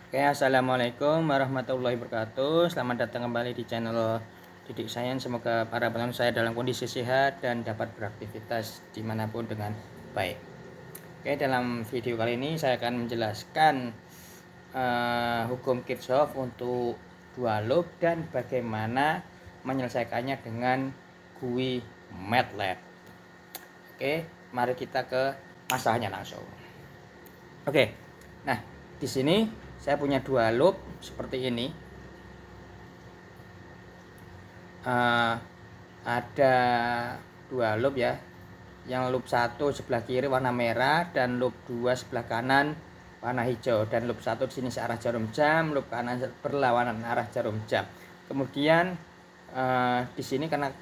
Oke, assalamualaikum warahmatullahi wabarakatuh. Selamat datang kembali di channel Didik Sains. Semoga para penonton saya dalam kondisi sehat dan dapat beraktivitas dimanapun dengan baik. Oke, dalam video kali ini saya akan menjelaskan hukum Kirchhoff untuk dua loop dan bagaimana menyelesaikannya dengan GUI MATLAB. Oke, mari kita ke masalahnya langsung. Oke, nah di sini saya punya dua loop seperti ini. Ada dua loop ya. Yang loop 1 sebelah kiri warna merah dan loop 2 sebelah kanan warna hijau, dan loop 1 di sini searah jarum jam, loop kanan berlawanan arah jarum jam. Kemudian di sini karena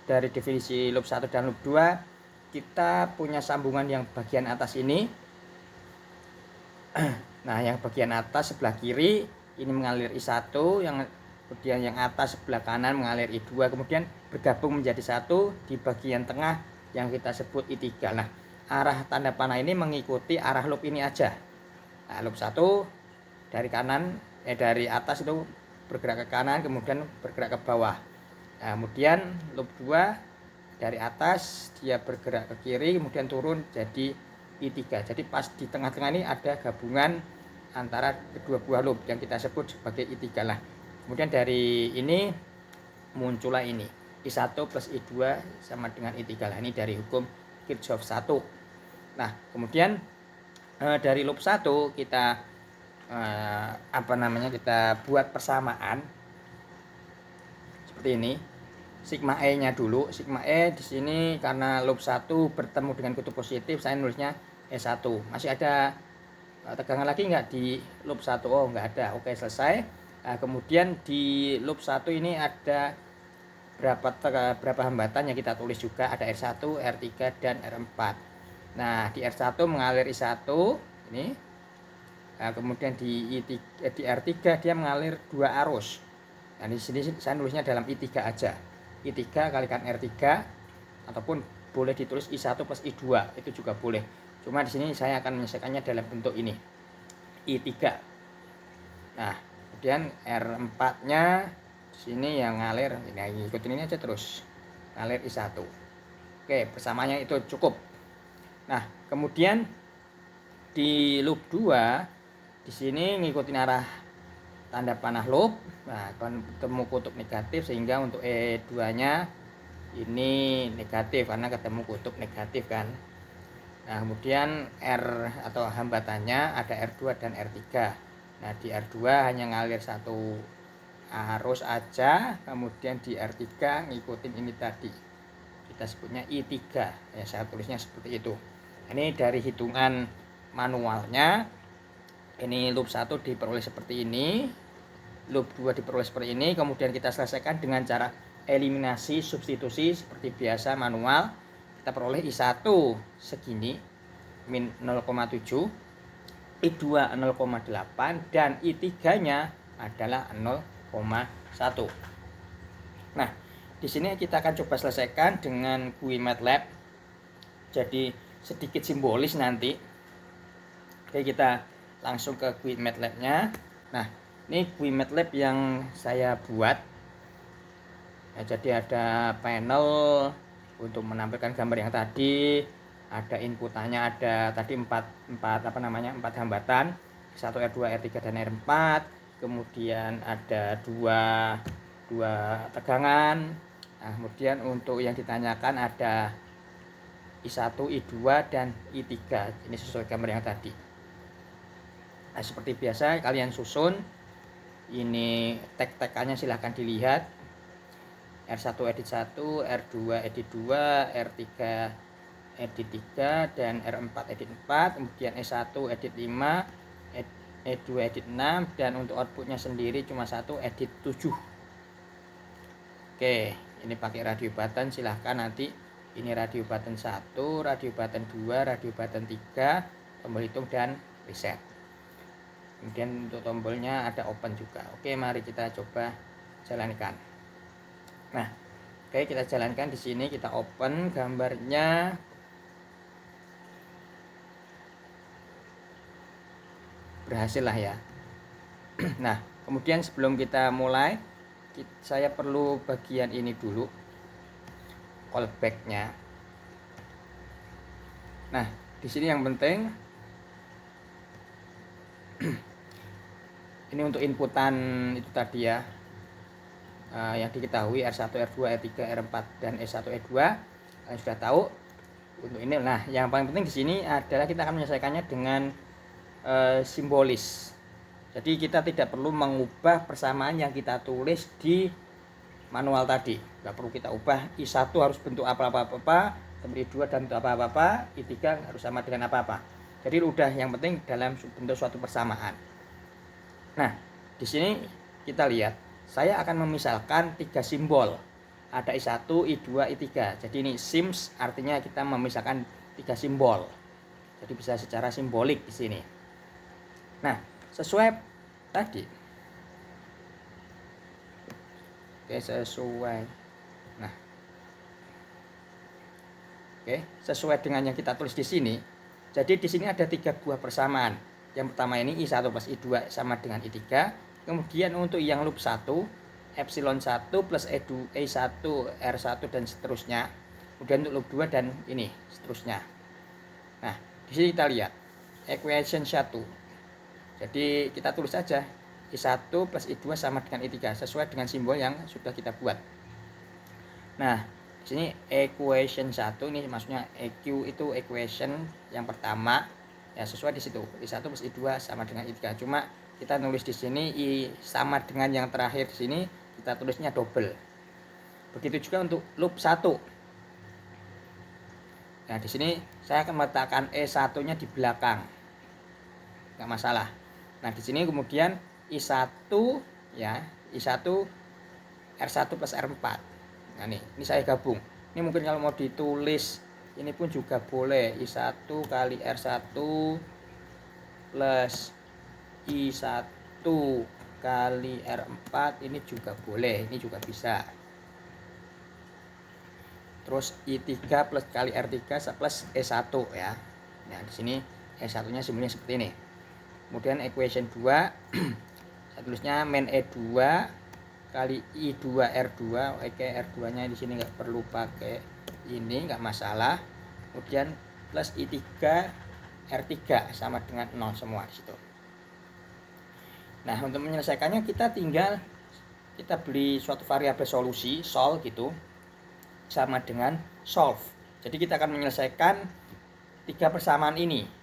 dari definisi loop 1 dan loop 2 kita punya sambungan yang bagian atas ini. Nah, yang bagian atas sebelah kiri ini mengalir I1, kemudian yang atas sebelah kanan mengalir I2, kemudian bergabung menjadi satu di bagian tengah yang kita sebut I3. Nah, arah tanda panah ini mengikuti arah loop ini aja. Nah, loop 1 dari kanan dari atas itu bergerak ke kanan, kemudian bergerak ke bawah. Nah, kemudian loop 2 dari atas dia bergerak ke kiri, kemudian turun jadi I3. Jadi pas di tengah-tengah ini ada gabungan antara kedua buah loop yang kita sebut sebagai I3 lah. Kemudian dari ini muncullah ini I1 plus I2 sama dengan I3 lah. Ini dari hukum Kirchhoff 1. Nah, kemudian dari loop 1 kita kita buat persamaan seperti ini. Sigma E nya dulu. Sigma E di sini karena loop 1 bertemu dengan kutub positif, saya nulisnya E1. Masih ada tegangan lagi nggak di loop 1? Oh, nggak ada. Oke, selesai. Nah, kemudian di loop 1 ini ada berapa hambatan yang kita tulis juga. Ada R1, R3, dan R4. Nah, di R1 mengalir I1 ini. Nah, kemudian di R3 dia mengalir 2 arus. Nah, di sini saya nulisnya dalam I3 aja. I3 kalikan R3, ataupun boleh ditulis I1 plus I2, itu juga boleh. Cuma di sini saya akan menyelesaikannya dalam bentuk ini, I3. Nah, kemudian R4-nya di sini yang ngalir, ini ikutin ini aja terus, ngalir I1. Oke, persamaannya itu cukup. Nah, kemudian di loop 2 di sini ngikutin arah tanda panah loop. Nah, ketemu kutub negatif sehingga untuk E2-nya ini negatif karena ketemu kutub negatif kan. Nah, kemudian R atau hambatannya ada R2 dan R3. Nah, di R2 hanya ngalir satu arus aja, kemudian di R3 ngikutin ini tadi. Kita sebutnya I3. Ya, saya tulisnya seperti itu. Ini dari hitungan manualnya. Ini loop 1 diperoleh seperti ini. Loop 2 diperoleh seperti ini. Kemudian kita selesaikan dengan cara eliminasi substitusi seperti biasa manual. Kita peroleh I1 segini min 0,7, I2 0,8, dan I3 nya adalah 0,1. Nah, di sini kita akan coba selesaikan dengan GUI MATLAB. Jadi sedikit simbolis nanti. Oke, kita langsung ke GUI MATLAB-nya. Nah, ini GUI MATLAB yang saya buat. Ya, jadi ada panel untuk menampilkan gambar yang tadi, ada inputannya, ada tadi 4 hambatan, 1 R2, R3, dan R4. Kemudian ada dua tegangan. Nah, kemudian untuk yang ditanyakan ada I1, I2, dan I3. Ini sesuai gambar yang tadi. Nah, seperti biasa kalian susun. Ini tag-tagannya silahkan dilihat. R1 edit 1, R2 edit 2, R3 edit 3, dan R4 edit 4, kemudian E1 edit 5, E2 edit 6, dan untuk outputnya sendiri cuma 1, edit 7. Oke, ini pakai radio button, silahkan nanti ini radio button 1, radio button 2, radio button 3, tombol hitung dan reset. Kemudian untuk tombolnya ada open juga. Oke, mari kita coba jalankan. Nah, oke, kita jalankan di sini, kita open gambarnya. Berhasil lah ya. Nah, kemudian sebelum kita mulai, saya perlu bagian ini dulu, callback-nya. Nah, di sini yang penting ini untuk inputan itu tadi ya, yang diketahui R1, R2, R3, R4 dan E1, E2. Kalian sudah tahu untuk ini. Nah, yang paling penting di sini adalah kita akan menyelesaikannya dengan simbolis. Jadi kita tidak perlu mengubah persamaan yang kita tulis di manual tadi. Nggak perlu kita ubah, I1 harus bentuk apa-apa, I2 dan bentuk apa-apa, I3 harus sama dengan apa-apa. Jadi udah, yang penting dalam bentuk suatu persamaan. Nah, di sini kita lihat, saya akan memisalkan 3 simbol. Ada I1, I2, I3. Jadi ini sims, artinya kita memisahkan 3 simbol. Jadi bisa secara simbolik di sini. Nah, sesuai tadi. Oke, sesuai. Nah. Oke, sesuai dengan yang kita tulis di sini. Jadi di sini ada 3 buah persamaan. Yang pertama ini I1 plus I2 sama dengan I3. Kemudian untuk yang loop 1, epsilon 1 plus E1, R1 dan seterusnya. Kemudian untuk loop 2 dan ini seterusnya. Nah, di sini kita lihat equation 1. Jadi kita tulis saja I1 plus I2 sama dengan I3 sesuai dengan simbol yang sudah kita buat. Nah, di sini equation 1 ini maksudnya EQ itu equation yang pertama ya, sesuai di situ I1 plus I2 sama dengan I3. Cuma kita nulis di sini I sama dengan yang terakhir di sini kita tulisnya double. Begitu juga untuk loop 1. Nah, di sini saya akan meletakkan E1-nya di belakang. Enggak masalah. Nah, di sini kemudian I1 ya, I1 R1 plus R4. Nah, ini saya gabung. Ini mungkin kalau mau ditulis ini pun juga boleh, I1 kali R1 plus I1 kali R4, ini juga boleh, ini juga bisa. Terus I3 plus kali R3 plus E1 ya. Nah, di sini E1-nya simbolnya seperti ini. Kemudian equation 2 saya tulisnya min E2 kali I2 R2. Oke, R2-nya di sini nggak perlu pakai ini, nggak masalah. Kemudian plus I3 R3 sama dengan 0 semua di situ. Nah, untuk menyelesaikannya kita tinggal kita beli suatu variabel solusi, sol gitu, sama dengan solve. Jadi kita akan menyelesaikan 3 persamaan ini.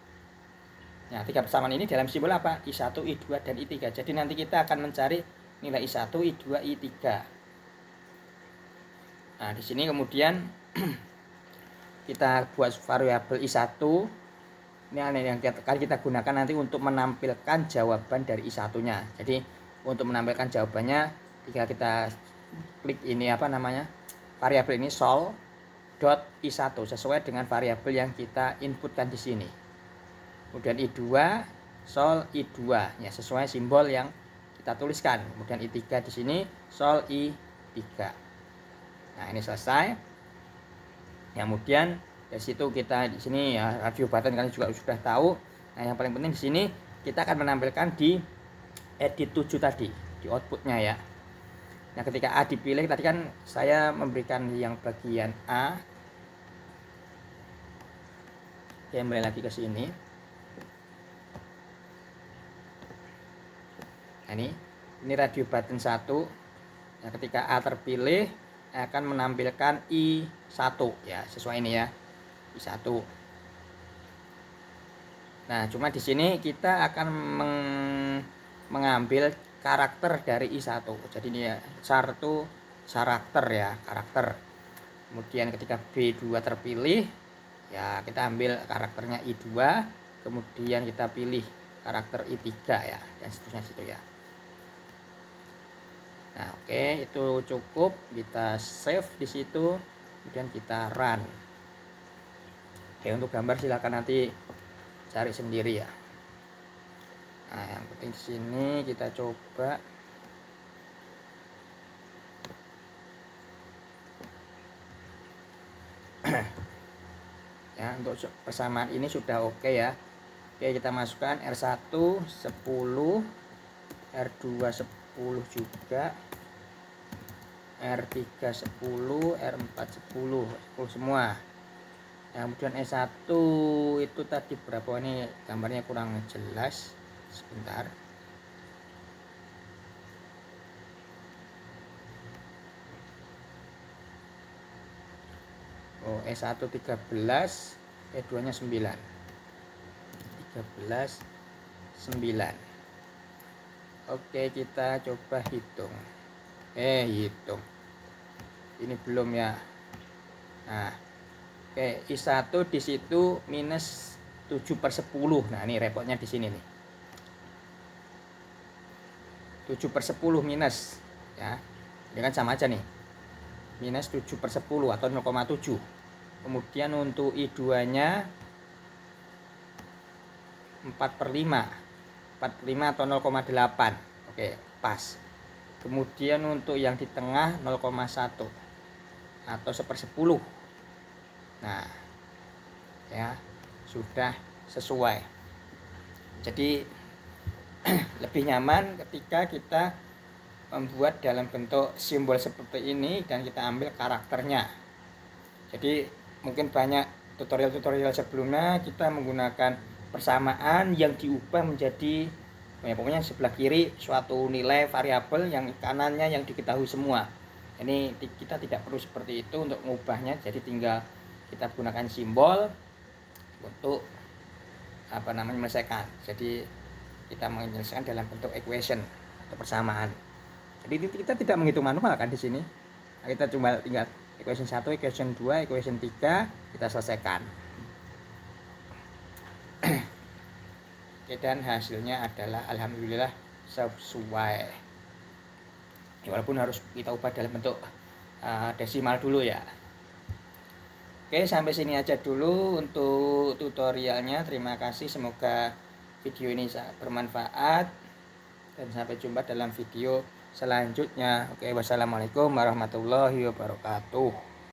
Nah, 3 persamaan ini dalam simbol apa? I1, I2 dan I3. Jadi nanti kita akan mencari nilai I1, I2, I3. Nah, di sini kemudian kita buat variabel I1. Ini yang kita gunakan nanti untuk menampilkan jawaban dari I1-nya. Jadi untuk menampilkan jawabannya, jika kita klik ini variabel ini sol dot I1 sesuai dengan variabel yang kita inputkan di sini. Kemudian I2 sol I2 ya, sesuai simbol yang kita tuliskan. Kemudian I3 di sini sol I3. Nah, ini selesai. Kemudian dari situ kita di sini ya, radio button kalian juga sudah tahu. Nah, yang paling penting di sini kita akan menampilkan di edit 7 tadi, di outputnya ya. Nah, ketika A dipilih tadi kan saya memberikan yang bagian A. Kembali lagi ke sini. Nah, ini radio button 1. Nah, ketika A terpilih akan menampilkan I1 ya, sesuai ini ya, I1. Nah, cuma di sini kita akan mengambil karakter dari I1. Jadi ini ya, char itu karakter ya, karakter. Kemudian ketika B2 terpilih ya, kita ambil karakternya I2, kemudian kita pilih karakter I3 ya, dan seterusnya situ ya. Nah, oke, itu cukup. Kita save di situ, kemudian kita run. Oke, untuk gambar silakan nanti cari sendiri ya. Nah, yang penting di sini kita coba. Ya, untuk persamaan ini sudah oke ya. Oke, kita masukkan R1 10 R2 10 juga, R3 10, R4 10 semua. Nah, kemudian S1 itu tadi berapa, ini gambarnya kurang jelas, sebentar. Oh, S1 13, E2 nya 9, 13 9. Oke, kita coba hitung. Hitung ini belum ya. Nah, oke, I1 di situ minus 7/10. Nah, ini repotnya di sini nih. 7/10 minus ya. Ini kan sama aja nih. Minus 7/10 atau 0,7. Kemudian untuk I2-nya 4/5. 4/5 atau 0,8. Oke, pas. Kemudian untuk yang di tengah 0,1 atau 1/10. Nah, ya, sudah sesuai. Jadi lebih nyaman ketika kita membuat dalam bentuk simbol seperti ini dan kita ambil karakternya. Jadi mungkin banyak tutorial-tutorial sebelumnya kita menggunakan persamaan yang diubah menjadi pokoknya sebelah kiri suatu nilai variabel, yang kanannya yang diketahui semua. Ini kita tidak perlu seperti itu untuk mengubahnya, jadi tinggal kita gunakan simbol untuk menyelesaikan. Jadi kita menyelesaikan dalam bentuk equation atau persamaan. Jadi kita tidak menghitung manual kan di sini. Kita cuma tinggal equation 1, equation 2, equation 3 kita selesaikan. Dan hasilnya adalah alhamdulillah sesuai. Walaupun harus kita ubah dalam bentuk desimal dulu ya. Oke, sampai sini aja dulu untuk tutorialnya. Terima kasih, semoga video ini bermanfaat dan sampai jumpa dalam video selanjutnya. Oke, wassalamualaikum warahmatullahi wabarakatuh.